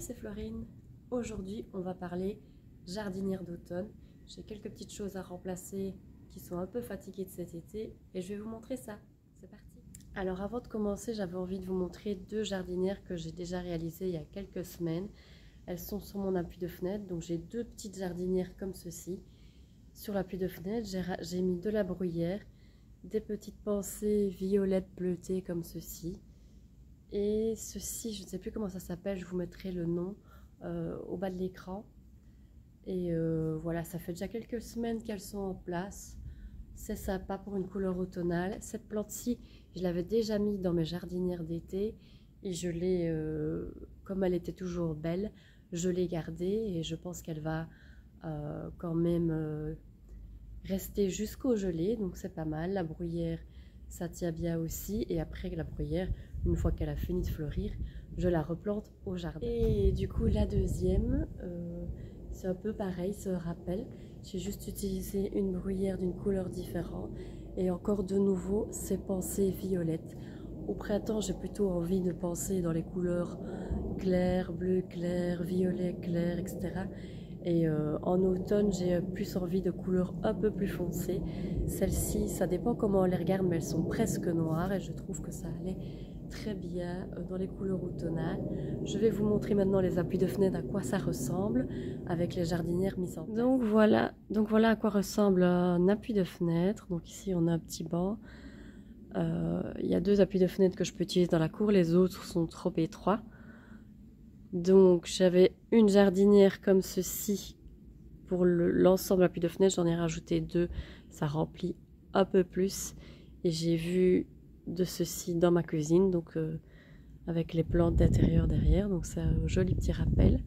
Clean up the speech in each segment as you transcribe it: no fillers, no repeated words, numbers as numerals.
c'est Florine. Aujourd'hui, on va parler jardinière d'automne. J'ai quelques petites choses à remplacer qui sont un peu fatiguées de cet été et je vais vous montrer ça. C'est parti. Alors avant de commencer, j'avais envie de vous montrer deux jardinières que j'ai déjà réalisées il y a quelques semaines. Elles sont sur mon appui de fenêtre, donc j'ai deux petites jardinières comme ceci. Sur l'appui de fenêtre, j'ai mis de la bruyère, des petites pensées violettes bleutées comme ceci. Et ceci, je ne sais plus comment ça s'appelle, je vous mettrai le nom au bas de l'écran. Et voilà, ça fait déjà quelques semaines qu'elles sont en place. C'est sympa pour une couleur automnale. Cette plante-ci, je l'avais déjà mis dans mes jardinières d'été. Et je l'ai, comme elle était toujours belle, je l'ai gardée. Et je pense qu'elle va quand même rester jusqu'au gelé. Donc c'est pas mal. La bruyère, ça tient bien aussi. Et après la bruyère, une fois qu'elle a fini de fleurir, je la replante au jardin. Et du coup, la deuxième, c'est un peu pareil, ce rappel. J'ai juste utilisé une bruyère d'une couleur différente. Et encore de nouveau, ces pensées violettes. Au printemps, j'ai plutôt envie de penser dans les couleurs claires, bleu clair, violet clair, etc. Et en automne, j'ai plus envie de couleurs un peu plus foncées. Celles-ci, ça dépend comment on les regarde, mais elles sont presque noires et je trouve que ça allait très bien dans les couleurs automnales. Je vais vous montrer maintenant les appuis de fenêtre, à quoi ça ressemble avec les jardinières mises en place. Donc voilà à quoi ressemble un appui de fenêtre. Donc ici, on a un petit banc. Il y a deux appuis de fenêtre que je peux utiliser dans la cour, les autres sont trop étroits. Donc j'avais une jardinière comme ceci pour l'ensemble appui de fenêtre, j'en ai rajouté deux, ça remplit un peu plus. Et j'ai vu de ceci dans ma cuisine, donc avec les plantes d'intérieur derrière, donc c'est un joli petit rappel.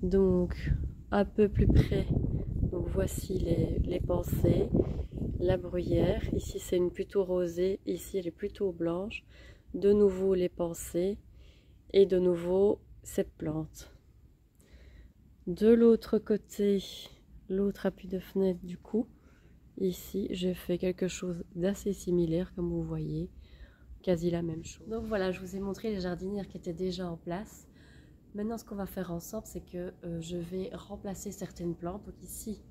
Donc un peu plus près, donc voici les pensées, la bruyère, ici c'est une plutôt rosée, ici elle est plutôt blanche, de nouveau les pensées et de nouveau cette plante. De l'autre côté, l'autre appui de fenêtre du coup, ici j'ai fait quelque chose d'assez similaire comme vous voyez, quasi la même chose. Donc voilà, je vous ai montré les jardinières qui étaient déjà en place. Maintenant ce qu'on va faire ensemble, c'est que je vais remplacer certaines plantes. Donc ici,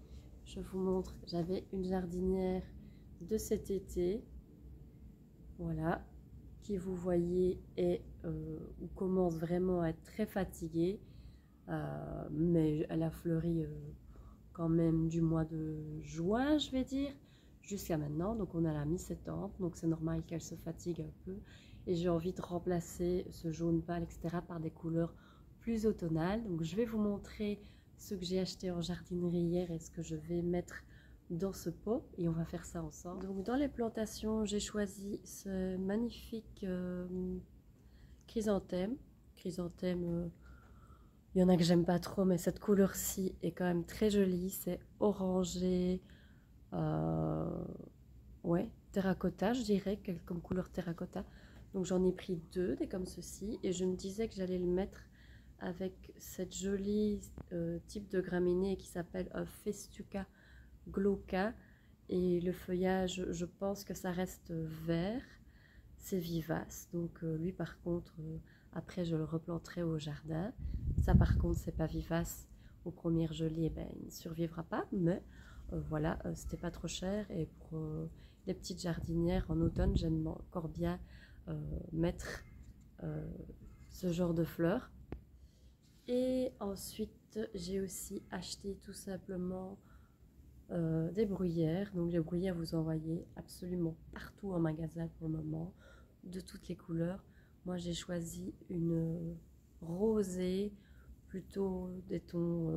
je vous montre, j'avais une jardinière de cet été, voilà, qui vous voyez est ou commence vraiment à être très fatiguée, mais elle a fleuri quand même du mois de juin, je vais dire, jusqu'à maintenant. Donc on a la mi-septembre, donc c'est normal qu'elle se fatigue un peu. Et j'ai envie de remplacer ce jaune pâle, etc., par des couleurs plus automnales. Donc je vais vous montrer ce que j'ai acheté en jardinerie hier et ce que je vais mettre dans ce pot. Et on va faire ça ensemble. Donc dans les plantations, j'ai choisi ce magnifique chrysanthème. Il y en a que j'aime pas trop, mais cette couleur-ci est quand même très jolie. C'est orangé, ouais, terracotta, je dirais, comme couleur terracotta. Donc j'en ai pris deux, des comme ceci, et je me disais que j'allais le mettre avec cette jolie type de graminée qui s'appelle un Festuca glauca. Et le feuillage, je pense que ça reste vert, c'est vivace. Donc lui par contre, après je le replanterai au jardin. Ça par contre c'est pas vivace, aux premières gelées, eh ben, il ne survivra pas, mais voilà, c'était pas trop cher. Et pour les petites jardinières en automne, j'aime encore bien mettre ce genre de fleurs. Et ensuite j'ai aussi acheté tout simplement des bruyères. Donc les bruyères, vous en voyez absolument partout en magasin pour le moment, de toutes les couleurs. Moi j'ai choisi une rosée, plutôt des tons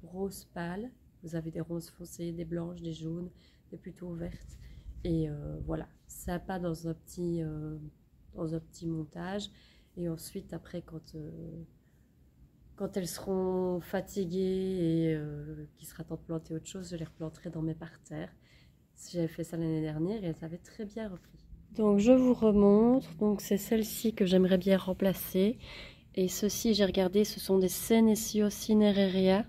rose pâle. Vous avez des roses foncées, des blanches, des jaunes, des plutôt vertes. Et voilà, sympa dans un petit montage. Et ensuite après quand elles seront fatiguées et qu'il sera temps de planter autre chose, je les replanterai dans mes parterres. J'avais fait ça l'année dernière et elles avaient très bien repris. Donc je vous remontre, donc c'est celle-ci que j'aimerais bien remplacer. Et ceci, j'ai regardé, ce sont des Senecio Cineraria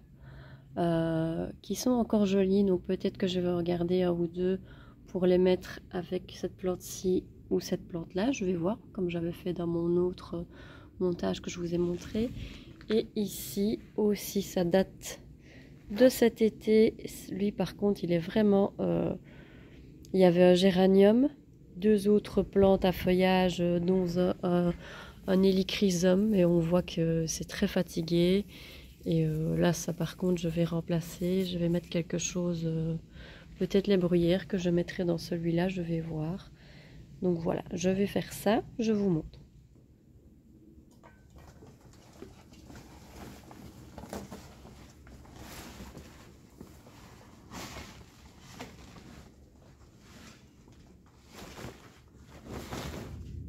qui sont encore jolies. Donc peut-être que je vais regarder un ou deux pour les mettre avec cette plante-ci ou cette plante-là. Je vais voir, comme j'avais fait dans mon autre montage que je vous ai montré. Et ici aussi, ça date de cet été. Lui, par contre, il est vraiment... il y avait un géranium, 2 autres plantes à feuillage, dont un hélichrysum. Et on voit que c'est très fatigué. Et là, ça, par contre, je vais remplacer. Je vais mettre quelque chose, peut-être les bruyères que je mettrai dans celui-là. Je vais voir. Donc voilà, je vais faire ça. Je vous montre.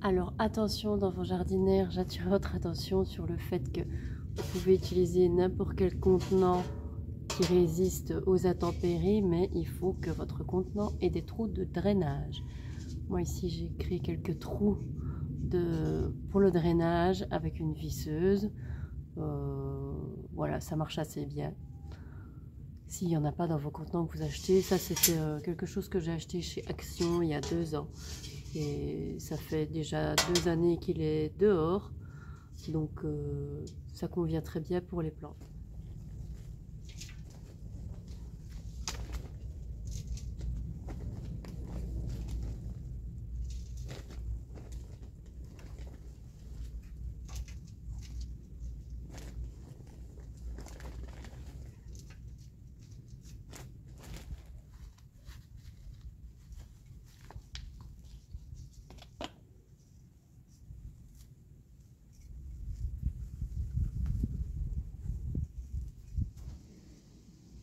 Alors attention, dans vos jardinières, j'attire votre attention sur le fait que vous pouvez utiliser n'importe quel contenant qui résiste aux intempéries, mais il faut que votre contenant ait des trous de drainage. Moi ici j'ai créé quelques trous pour le drainage avec une visseuse. Voilà, ça marche assez bien. S'il n'y en a pas dans vos contenants que vous achetez, ça c'était quelque chose que j'ai acheté chez Action il y a 2 ans. Et ça fait déjà 2 années qu'il est dehors, donc ça convient très bien pour les plantes.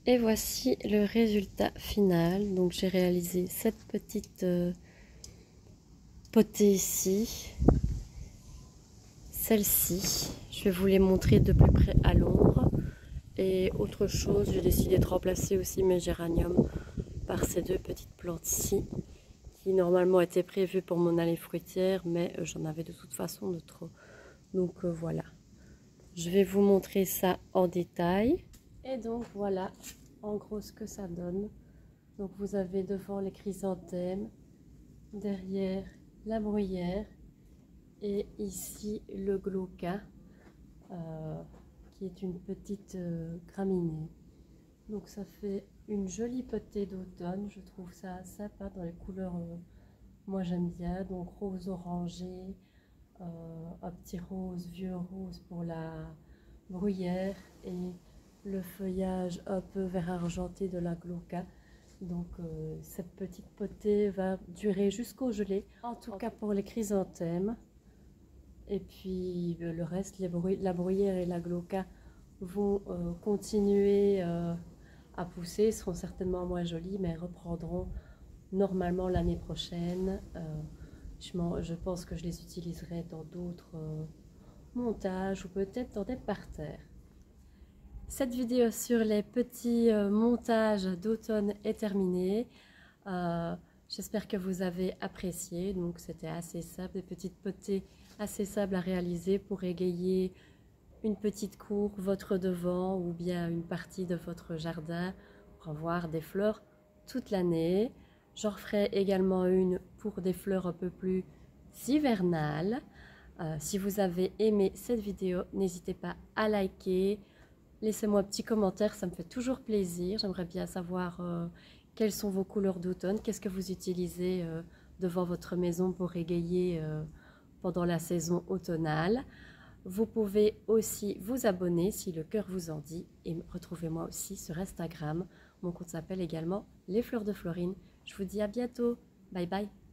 Et voici le résultat final. Donc j'ai réalisé cette petite potée ici, celle-ci. Je vais vous les montrer de plus près à l'ombre. Et autre chose, j'ai décidé de remplacer aussi mes géraniums par ces 2 petites plantes-ci, qui normalement étaient prévues pour mon allée fruitière, mais j'en avais de toute façon de trop. Donc voilà, je vais vous montrer ça en détail. Et donc voilà, en gros ce que ça donne. Donc vous avez devant les chrysanthèmes, derrière la bruyère et ici le glauca, qui est une petite graminée. Donc ça fait une jolie potée d'automne, je trouve ça sympa dans les couleurs, moi j'aime bien, donc rose orangé, un petit rose, vieux rose pour la bruyère et le feuillage un peu vert argenté de la glauca. Donc cette petite potée va durer jusqu'au gelé, en tout cas pour les chrysanthèmes. Et puis le reste, la bruyère et la glauca vont continuer à pousser, seront certainement moins jolies, mais reprendront normalement l'année prochaine. Je pense que je les utiliserai dans d'autres montages ou peut-être dans des parterres. Cette vidéo sur les petits montages d'automne est terminée. J'espère que vous avez apprécié. Donc c'était assez simple, des petites potées assez simples à réaliser pour égayer une petite cour, votre devant ou bien une partie de votre jardin pour avoir des fleurs toute l'année. J'en ferai également une pour des fleurs un peu plus hivernales. Si vous avez aimé cette vidéo, n'hésitez pas à liker. Laissez-moi un petit commentaire, ça me fait toujours plaisir. J'aimerais bien savoir quelles sont vos couleurs d'automne, qu'est-ce que vous utilisez devant votre maison pour égayer pendant la saison automnale. Vous pouvez aussi vous abonner si le cœur vous en dit et retrouvez-moi aussi sur Instagram. Mon compte s'appelle également Les Fleurs de Florine. Je vous dis à bientôt. Bye bye.